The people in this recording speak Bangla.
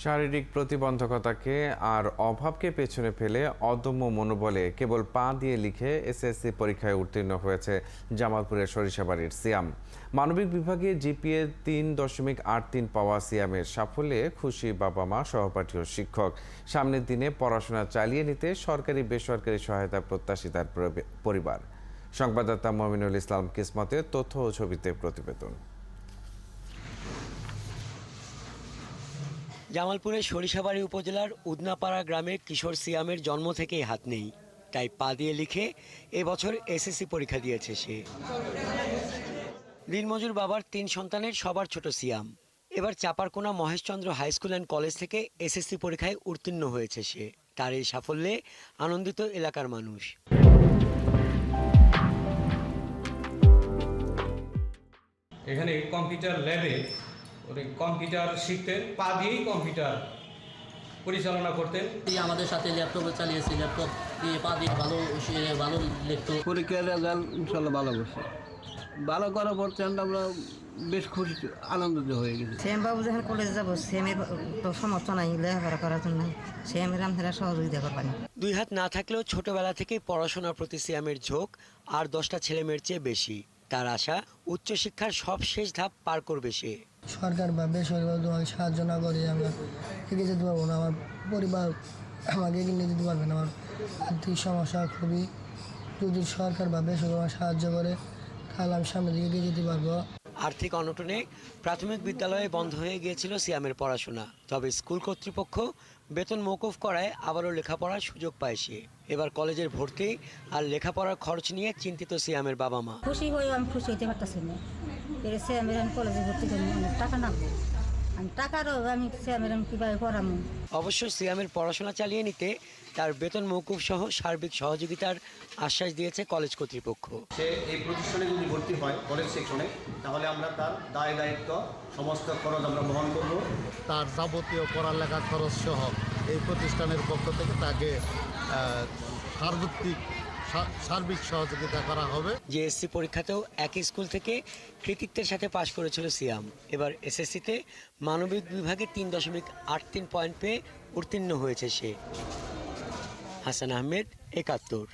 শারীরিক প্রতিবন্ধকতাকে আর অভাবকে পেছনে ফেলে অদম্য মনোবলে কেবল পা দিয়ে লিখে এসএসসি পরীক্ষায় উত্তীর্ণ হয়েছে জামালপুরের সরিষাবাড়ির সিয়াম। মানবিক বিভাগে জিপিএ 3.83 পাওয়া সিয়ামের সাফল্যে খুশি বাবা মা, সহপাঠী ও শিক্ষক। সামনের দিনে পড়াশোনা চালিয়ে নিতে সরকারি বেসরকারি সহায়তা প্রত্যাশী তার পরিবার। সংবাদদাতা মমিনুল ইসলাম কিসমতের তথ্য ও ছবিতে প্রতিবেদন। জামালপুরের সরিষাবাড়ি উপজেলার উদনাপাড়া গ্রামের কিশোর সিয়ামের জন্ম থেকেই হাত নেই, তাই পা দিয়ে লিখে এবছর এসএসসি পরীক্ষা দিয়েছে সে। দিনমজুর বাবার 3 সন্তানের সবার ছোট সিয়াম এবার Chaparkona Maheshchandra high school and college থেকে এসএসসি পরীক্ষায় উত্তীর্ণ হয়েছে সে। তার এই সাফল্যে আনন্দিত এলাকার মানুষ। এখানে কম্পিউটার ল্যাবে কম্পিউটার শিখতেন, পা দিয়েই কম্পিউটার পরিচালনা করতেন। আমাদের সাথে ল্যাপটপ চালিয়েছি, ল্যাপটপ দিয়ে পা দিয়ে ভালো লিখতো। পরীক্ষার রেজাল্ট ইনশাল্লাহ ভালো করছে। ভালো করার পর আমরা বেশ খুশি আনন্দিত হয়ে গেছি। শ্যাম বাবু যখন কলেজে যাবো, শ্যামের তো সমর্থ নাই লেখাপড়া করার জন্য, শ্যামের আমরা সহযোগিতা করবেন। 2 হাত না থাকলেও ছোটবেলা থেকেই পড়াশোনার প্রতি সিয়ামের ঝোঁক আর 10টা ছেলে মেয়ের চেয়ে বেশি। তার আশা উচ্চশিক্ষার সব শেষ ধাপ পার করবে সে। সরকার বা বেসরকারি সাহায্য না করে আমরা এগিয়ে যেতে পারবো না। আমার পরিবার আমাকে এগিয়ে নিয়ে যেতে পারবে না। আমার আর্থিক সমস্যা খুবই, যদি সরকার বা বেসরকারি সাহায্য করে তাহলে আমি সামনের দিকে এগিয়ে যেতে পারবো। আর্থিক অনটনে প্রাথমিক বিদ্যালয়ে বন্ধ হয়ে গিয়েছিল সিয়ামের পড়াশোনা, তবে স্কুল কর্তৃপক্ষ বেতন মওকুফ করায় আবারও লেখাপড়ার সুযোগ পায় সে। এবার কলেজের ভর্তি আর লেখাপড়ার খরচ নিয়ে চিন্তিত সিয়ামের বাবা মা। খুশি হয়ে আমি খুশি হতে পারতেছি না। শ্যামের আমি কলেজে ভর্তি করি, অনেক টাকা লাগবে, আমি টাকারও আমি শ্যামের আমি কীভাবে পড়াবো। অবশ্য সিয়ামের পড়াশোনা চালিয়ে নিতে তার বেতন মওকুফ সহ সার্বিক সহযোগিতার আশ্বাস দিয়েছে কলেজ কর্তৃপক্ষ। সে এই প্রতিষ্ঠানে যদি ভর্তি হয় কলেজ সেকশনে, তাহলে আমরা তার দায় দায়িত্ব সমস্ত খরচ আমরা বহন করব। তার যাবতীয় পড়ালেখা খরচ সহ এই প্রতিষ্ঠানের পক্ষ থেকে তাকে সার্বিক সহযোগিতা করা হবে। জেএসসি পরীক্ষাতেও একই স্কুল থেকে কৃতিত্বের সাথে পাশ করেছিল সিয়াম। এবার এসএসসিতে মানবিক বিভাগে 3.83 পয়েন্ট পেয়ে উত্তীর্ণ হয়েছে সে। হাসান আহমেদ, 71।